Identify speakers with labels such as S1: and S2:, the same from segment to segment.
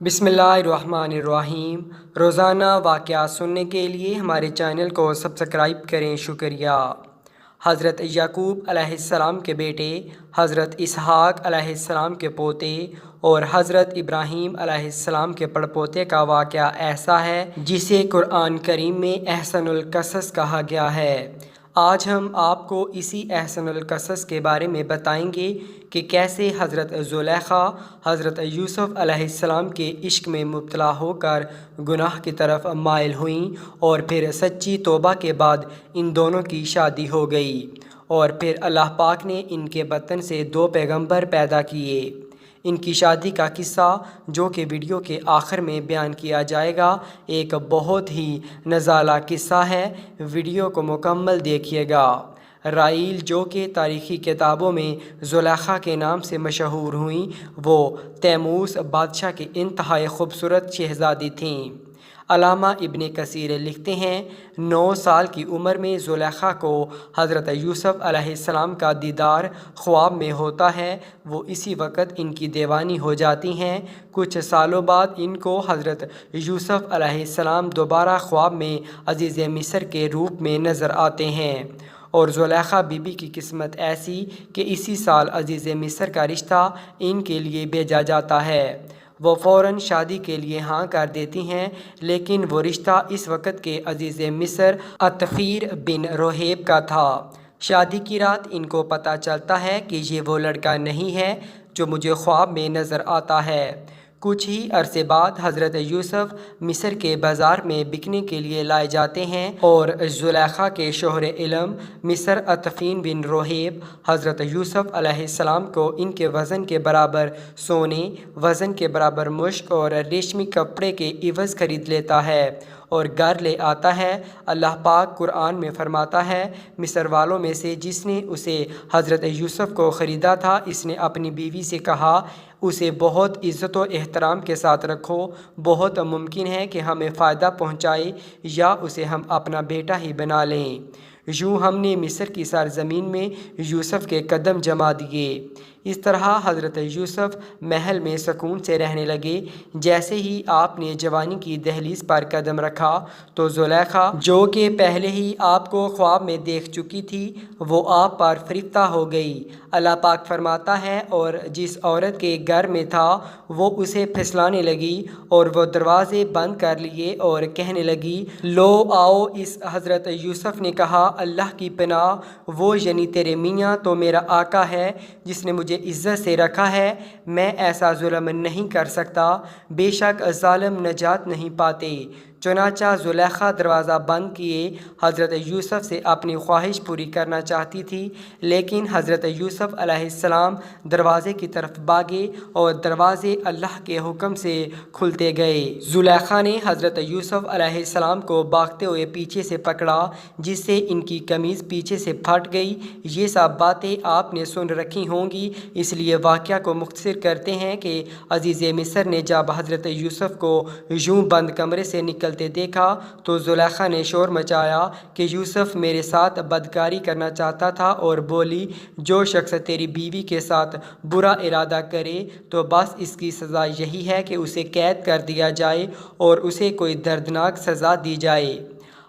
S1: بسم اللہ الرحمن الرحیم۔ روزانہ واقعات سننے کے لیے ہمارے چینل کو سبسکرائب کریں، شکریہ۔ حضرت یعقوب علیہ السلام کے بیٹے، حضرت اسحاق علیہ السلام کے پوتے اور حضرت ابراہیم علیہ السلام کے پڑپوتے کا واقعہ ایسا ہے جسے قرآن کریم میں احسن القصص کہا گیا ہے۔ آج ہم آپ کو اسی احسن القصص کے بارے میں بتائیں گے کہ کیسے حضرت زلیخا حضرت یوسف علیہ السلام کے عشق میں مبتلا ہو کر گناہ کی طرف مائل ہوئیں اور پھر سچی توبہ کے بعد ان دونوں کی شادی ہو گئی، اور پھر اللہ پاک نے ان کے بطن سے 2 پیغمبر پیدا کیے۔ ان کی شادی کا قصہ جو کہ ویڈیو کے آخر میں بیان کیا جائے گا، ایک بہت ہی نزالہ قصہ ہے۔ ویڈیو کو مکمل دیکھیے گا۔ رائیل جو کہ تاریخی کتابوں میں زلیخا کے نام سے مشہور ہوئیں، وہ تیموس بادشاہ کی انتہائی خوبصورت شہزادی تھیں۔ علامہ ابن کثیر لکھتے ہیں 9 سال کی عمر میں زلیخا کو حضرت یوسف علیہ السلام کا دیدار خواب میں ہوتا ہے۔ وہ اسی وقت ان کی دیوانی ہو جاتی ہیں۔ کچھ سالوں بعد ان کو حضرت یوسف علیہ السلام دوبارہ خواب میں عزیز مصر کے روپ میں نظر آتے ہیں، اور زلیخا بی بی کی قسمت ایسی کہ اسی سال عزیز مصر کا رشتہ ان کے لیے بھیجا جاتا ہے۔ وہ فوراً شادی کے لیے ہاں کر دیتی ہیں، لیکن وہ رشتہ اس وقت کے عزیز مصر عطفیر بن رہیب کا تھا۔ شادی کی رات ان کو پتہ چلتا ہے کہ یہ وہ لڑکا نہیں ہے جو مجھے خواب میں نظر آتا ہے۔ کچھ ہی عرصے بعد حضرت یوسف مصر کے بازار میں بکنے کے لیے لائے جاتے ہیں، اور زلیخا کے شوہر علم مصر عطفین بن رہیب حضرت یوسف علیہ السلام کو ان کے وزن کے برابر سونے، وزن کے برابر مشک اور ریشمی کپڑے کے عوض خرید لیتا ہے اور گھر لے آتا ہے۔ اللہ پاک قرآن میں فرماتا ہے، مصر والوں میں سے جس نے اسے حضرت یوسف کو خریدا تھا، اس نے اپنی بیوی سے کہا، اسے بہت عزت و احترام کے ساتھ رکھو، بہت ممکن ہے کہ ہمیں فائدہ پہنچائے یا اسے ہم اپنا بیٹا ہی بنا لیں۔ یوں ہم نے مصر کی سرزمین میں یوسف کے قدم جما دیے۔ اس طرح حضرت یوسف محل میں سکون سے رہنے لگے۔ جیسے ہی آپ نے جوانی کی دہلیز پر قدم رکھا تو زلیخا جو کہ پہلے ہی آپ کو خواب میں دیکھ چکی تھی، وہ آپ پر فریفتہ ہو گئی۔ اللہ پاک فرماتا ہے، اور جس عورت کے گھر میں تھا وہ اسے پھسلانے لگی اور وہ دروازے بند کر لیے اور کہنے لگی، لو آؤ۔ اس حضرت یوسف نے کہا، اللہ کی پناہ، وہ یعنی تیرے میاں تو میرا آقا ہے جس نے مجھے عزت سے رکھا ہے، میں ایسا ظلم نہیں کر سکتا، بے شک ظالم نجات نہیں پاتے۔ چنانچہ زلیخا دروازہ بند کیے حضرت یوسف سے اپنی خواہش پوری کرنا چاہتی تھی، لیکن حضرت یوسف علیہ السلام دروازے کی طرف بھاگے اور دروازے اللہ کے حکم سے کھلتے گئے۔ زلیخا نے حضرت یوسف علیہ السلام کو بھاگتے ہوئے پیچھے سے پکڑا، جس سے ان کی قمیض پیچھے سے پھٹ گئی۔ یہ سب باتیں آپ نے سن رکھی ہوں گی، اس لیے واقعہ کو مختصر کرتے ہیں کہ عزیز مصر نے جب حضرت یوسف کو یوں بند کمرے سے نکلتے دیکھا تو زلیخا نے شور مچایا کہ یوسف میرے ساتھ بدکاری کرنا چاہتا تھا، اور بولی، جو شخص تیری بیوی کے ساتھ برا ارادہ کرے تو بس اس کی سزا یہی ہے کہ اسے قید کر دیا جائے اور اسے کوئی دردناک سزا دی جائے۔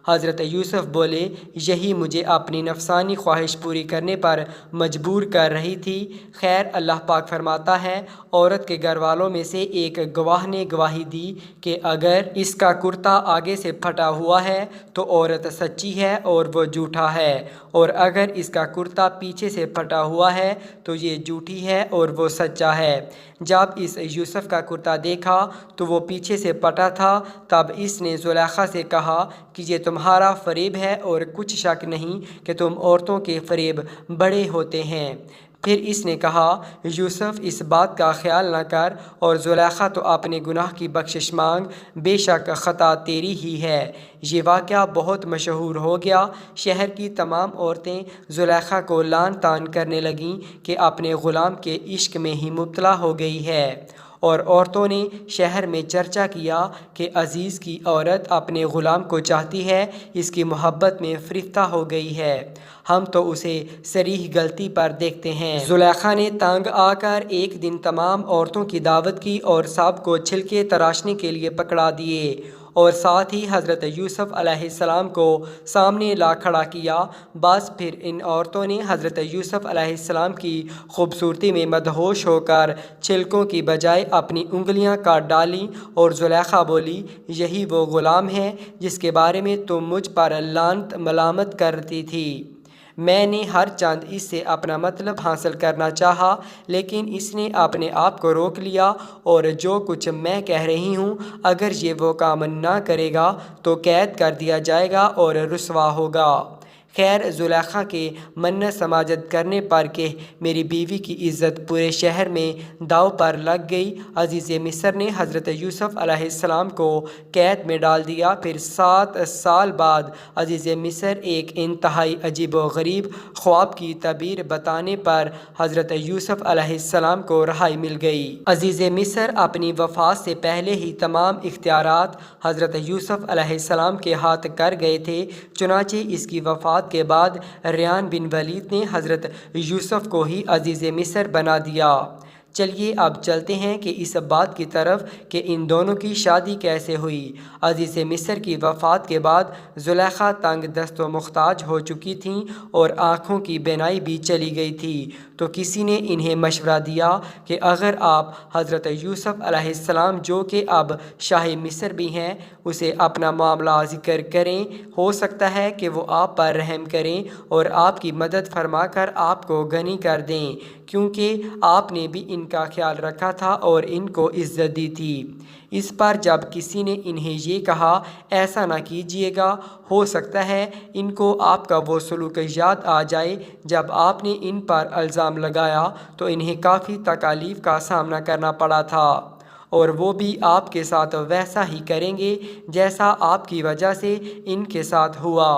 S1: حضرت یوسف بولے، یہی مجھے اپنی نفسانی خواہش پوری کرنے پر مجبور کر رہی تھی۔ خیر، اللہ پاک فرماتا ہے، عورت کے گھر والوں میں سے ایک گواہ نے گواہی دی کہ اگر اس کا کرتا آگے سے پھٹا ہوا ہے تو عورت سچی ہے اور وہ جھوٹا ہے، اور اگر اس کا کرتا پیچھے سے پھٹا ہوا ہے تو یہ جھوٹی ہے اور وہ سچا ہے۔ جب اس یوسف کا کرتا دیکھا تو وہ پیچھے سے پھٹا تھا، تب اس نے زلیخا سے کہا کہ یہ تمہارا فریب ہے، اور کچھ شک نہیں کہ تم عورتوں کے فریب بڑے ہوتے ہیں۔ پھر اس نے کہا، یوسف اس بات کا خیال نہ کر، اور زلیخا تو اپنے گناہ کی بخشش مانگ، بے شک خطا تیری ہی ہے۔ یہ واقعہ بہت مشہور ہو گیا۔ شہر کی تمام عورتیں زلیخا کو لعن طعن کرنے لگیں کہ اپنے غلام کے عشق میں ہی مبتلا ہو گئی ہے، اور عورتوں نے شہر میں چرچا کیا کہ عزیز کی عورت اپنے غلام کو چاہتی ہے، اس کی محبت میں فریفتہ ہو گئی ہے، ہم تو اسے صریح غلطی پر دیکھتے ہیں۔ زلیخا نے تنگ آ کر ایک دن تمام عورتوں کی دعوت کی اور سب کو چھلکے تراشنے کے لیے پکڑا دیے اور ساتھ ہی حضرت یوسف علیہ السلام کو سامنے لا کھڑا کیا۔ بس پھر ان عورتوں نے حضرت یوسف علیہ السلام کی خوبصورتی میں مدہوش ہو کر چھلکوں کی بجائے اپنی انگلیاں کاٹ ڈالیں اور زلیخا بولی، یہی وہ غلام ہے جس کے بارے میں تم مجھ پر لعنت ملامت کرتی تھی۔ میں نے ہر چند اس سے اپنا مطلب حاصل کرنا چاہا، لیکن اس نے اپنے آپ کو روک لیا اور جو کچھ میں کہہ رہی ہوں، اگر یہ وہ کام نہ کرے گا تو قید کر دیا جائے گا اور رسوا ہوگا۔ خیر، زلیخا کے منت سماجت کرنے پر کہ میری بیوی کی عزت پورے شہر میں داؤ پر لگ گئی، عزیز مصر نے حضرت یوسف علیہ السلام کو قید میں ڈال دیا۔ پھر 7 سال بعد عزیز مصر ایک انتہائی عجیب و غریب خواب کی تعبیر بتانے پر حضرت یوسف علیہ السلام کو رہائی مل گئی۔ عزیز مصر اپنی وفات سے پہلے ہی تمام اختیارات حضرت یوسف علیہ السلام کے ہاتھ کر گئے تھے، چنانچہ اس کی وفات کے بعد ریان بن ولید نے حضرت یوسف کو ہی عزیز مصر بنا دیا۔ چلیے اب چلتے ہیں کہ اس بات کی طرف کہ ان دونوں کی شادی کیسے ہوئی۔ عزیز مصر کی وفات کے بعد زلیخا تنگ دست و محتاج ہو چکی تھیں اور آنکھوں کی بینائی بھی چلی گئی تھی، تو کسی نے انہیں مشورہ دیا کہ اگر آپ حضرت یوسف علیہ السلام جو کہ اب شاہ مصر بھی ہیں، اسے اپنا معاملہ ذکر کریں، ہو سکتا ہے کہ وہ آپ پر رحم کریں اور آپ کی مدد فرما کر آپ کو غنی کر دیں، کیونکہ آپ نے بھی ان کا خیال رکھا تھا اور ان کو عزت دی تھی۔ اس پر جب کسی نے انہیں یہ کہا، ایسا نہ کیجیے گا، ہو سکتا ہے ان کو آپ کا وہ سلوک یاد آ جائے جب آپ نے ان پر الزام لگایا تو انہیں کافی تکالیف کا سامنا کرنا پڑا تھا، اور وہ بھی آپ کے ساتھ ویسا ہی کریں گے جیسا آپ کی وجہ سے ان کے ساتھ ہوا۔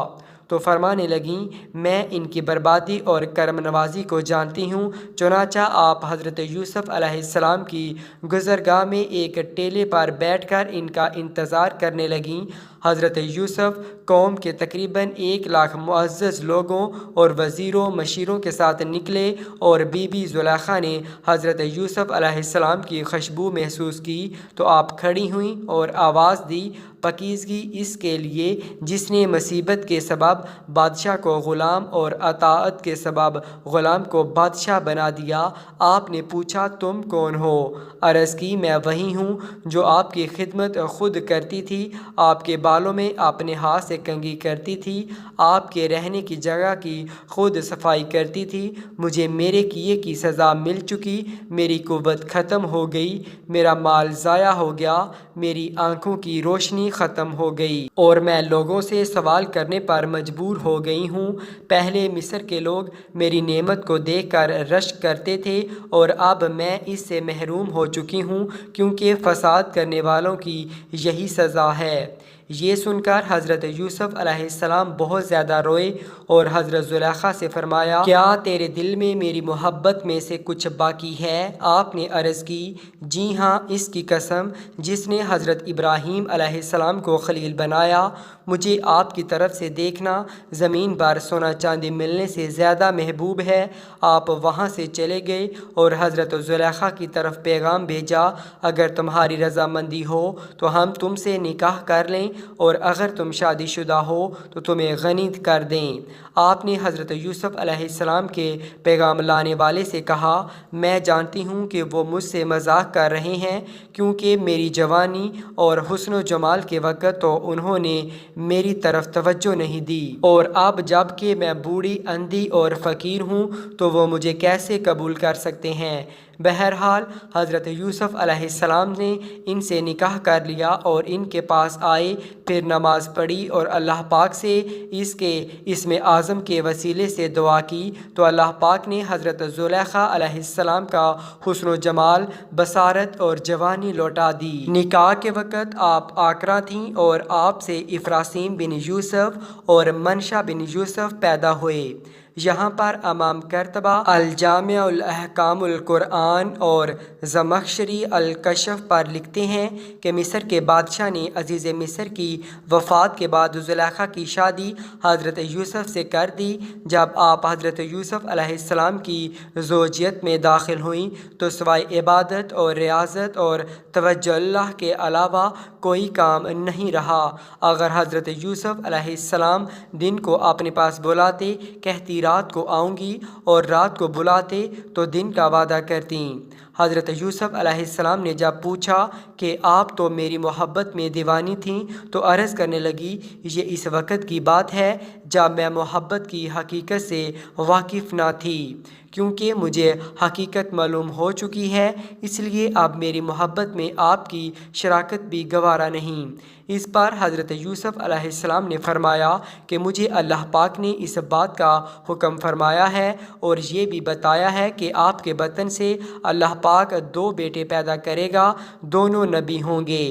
S1: تو فرمانے لگیں، میں ان کی بربادی اور کرم نوازی کو جانتی ہوں۔ چنانچہ آپ حضرت یوسف علیہ السلام کی گزرگاہ میں ایک ٹیلے پر بیٹھ کر ان کا انتظار کرنے لگیں۔ حضرت یوسف قوم کے تقریباً 1,00,000 معزز لوگوں اور وزیروں مشیروں کے ساتھ نکلے، اور بی بی زلیخا نے حضرت یوسف علیہ السلام کی خوشبو محسوس کی تو آپ کھڑی ہوئیں اور آواز دی، پاکیزگی اس کے لیے جس نے مصیبت کے سبب بادشاہ کو غلام اور اطاعت کے سبب غلام کو بادشاہ بنا دیا۔ آپ نے پوچھا، تم کون ہو؟ عرض کی، میں وہی ہوں جو آپ کی خدمت خود کرتی تھی، آپ کے بالوں میں اپنے ہاتھ سے کنگھی کرتی تھی، آپ کے رہنے کی جگہ کی خود صفائی کرتی تھی۔ مجھے میرے کیے کی سزا مل چکی، میری قوت ختم ہو گئی، میرا مال ضائع ہو گیا، میری آنکھوں کی روشنی ختم ہو گئی، اور میں لوگوں سے سوال کرنے پر مجبور ہو گئی ہوں۔ پہلے مصر کے لوگ میری نعمت کو دیکھ کر رشک کرتے تھے، اور اب میں اس سے محروم ہو چکی ہوں، کیونکہ فساد کرنے والوں کی یہی سزا ہے۔ یہ سن کر حضرت یوسف علیہ السلام بہت زیادہ روئے اور حضرت زلیخا سے فرمایا، کیا تیرے دل میں میری محبت میں سے کچھ باقی ہے؟ آپ نے عرض کی، جی ہاں، اس کی قسم جس نے حضرت ابراہیم علیہ السلام کو خلیل بنایا، مجھے آپ کی طرف سے دیکھنا زمین پر سونا چاندی ملنے سے زیادہ محبوب ہے۔ آپ وہاں سے چلے گئے اور حضرت زلیخا کی طرف پیغام بھیجا، اگر تمہاری رضامندی ہو تو ہم تم سے نکاح کر لیں، اور اگر تم شادی شدہ ہو تو تمہیں غنی کر دیں۔ آپ نے حضرت یوسف علیہ السلام کے پیغام لانے والے سے کہا، میں جانتی ہوں کہ وہ مجھ سے مذاق کر رہے ہیں، کیونکہ میری جوانی اور حسن و جمال کے وقت تو انہوں نے میری طرف توجہ نہیں دی، اور اب جب کہ میں بوڑھی، اندھی اور فقیر ہوں تو وہ مجھے کیسے قبول کر سکتے ہیں؟ بہرحال حضرت یوسف علیہ السلام نے ان سے نکاح کر لیا اور ان کے پاس آئے، پھر نماز پڑھی اور اللہ پاک سے اس کے اسم اعظم کے وسیلے سے دعا کی، تو اللہ پاک نے حضرت زلیخا علیہ السلام کا حسن و جمال، بصارت اور جوانی لوٹا دی۔ نکاح کے وقت آپ عاقرہ تھیں اور آپ سے افراسین بن یوسف اور منشا بن یوسف پیدا ہوئے۔ یہاں پر امام کرتبہ الجامع الاحکام القرآن اور زمخشری الکشف پر لکھتے ہیں کہ مصر کے بادشاہ نے عزیز مصر کی وفات کے بعد زلیخا کی شادی حضرت یوسف سے کر دی۔ جب آپ حضرت یوسف علیہ السلام کی زوجیت میں داخل ہوئیں تو سوائے عبادت اور ریاضت اور توجہ اللہ کے علاوہ کوئی کام نہیں رہا۔ اگر حضرت یوسف علیہ السلام دن کو اپنے پاس بلاتے، کہتی رات کو آؤں گی، اور رات کو بلاتے تو دن کا وعدہ کرتیں۔ حضرت یوسف علیہ السلام نے جب پوچھا کہ آپ تو میری محبت میں دیوانی تھیں، تو عرض کرنے لگی، یہ اس وقت کی بات ہے جب میں محبت کی حقیقت سے واقف نہ تھی، کیونکہ مجھے حقیقت معلوم ہو چکی ہے، اس لیے اب میری محبت میں آپ کی شراکت بھی گوارا نہیں۔ اس پر حضرت یوسف علیہ السلام نے فرمایا کہ مجھے اللہ پاک نے اس بات کا حکم فرمایا ہے اور یہ بھی بتایا ہے کہ آپ کے بطن سے اللہ پاک 2 بیٹے پیدا کرے گا، دونوں نبی ہوں گے۔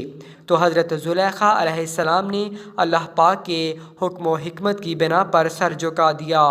S1: تو حضرت زلیخا علیہ السلام نے اللہ پاک کے حکم و حکمت کی بنا پر سر جھکا دیا۔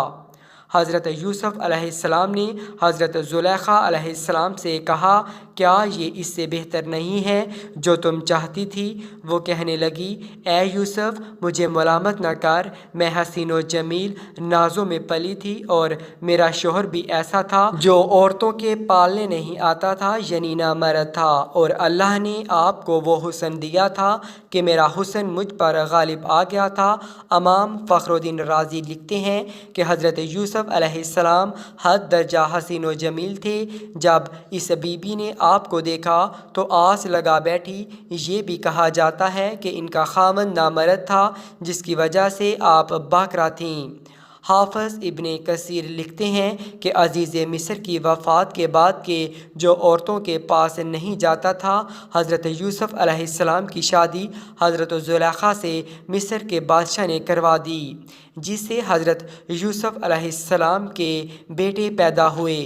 S1: حضرت یوسف علیہ السلام نے حضرت زلیخا علیہ السلام سے کہا، کیا یہ اس سے بہتر نہیں ہے جو تم چاہتی تھی؟ وہ کہنے لگی، اے یوسف، مجھے ملامت نہ کر، میں حسین و جمیل نازوں میں پلی تھی، اور میرا شوہر بھی ایسا تھا جو عورتوں کے پالنے نہیں آتا تھا، یعنی نامرد تھا، اور اللہ نے آپ کو وہ حسن دیا تھا کہ میرا حسن مجھ پر غالب آ گیا تھا۔ امام فخر الدین رازی لکھتے ہیں کہ حضرت یوسف علیہ السلام حد درجہ حسین و جمیل تھے۔ جب اس بی بی نے آپ کو دیکھا تو آس لگا بیٹھی۔ یہ بھی کہا جاتا ہے کہ ان کا خاوند نامرد تھا، جس کی وجہ سے آپ باکرہ تھیں۔ حافظ ابن کثیر لکھتے ہیں کہ عزیز مصر کی وفات کے بعد کہ جو عورتوں کے پاس نہیں جاتا تھا، حضرت یوسف علیہ السلام کی شادی حضرت زلیخا سے مصر کے بادشاہ نے کروا دی، جس سے حضرت یوسف علیہ السلام کے بیٹے پیدا ہوئے۔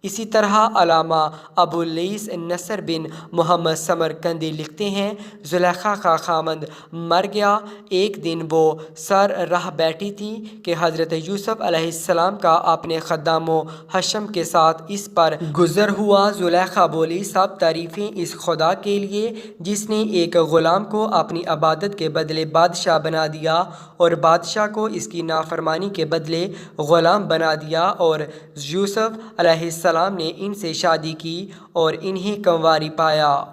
S1: اسی طرح علامہ ابو اللیث نصر بن محمد سمرقندی لکھتے ہیں، زلیخا کا خاوند مر گیا۔ ایک دن وہ سر رہ بیٹھی تھی کہ حضرت یوسف علیہ السلام کا اپنے خدام و حشم کے ساتھ اس پر گزر ہوا۔ زلیخا بولی، سب تعریفیں اس خدا کے لیے جس نے ایک غلام کو اپنی عبادت کے بدلے بادشاہ بنا دیا، اور بادشاہ کو اس کی نافرمانی کے بدلے غلام بنا دیا، اور یوسف علیہ السلام نے ان سے شادی کی اور انہیں کنواری پایا۔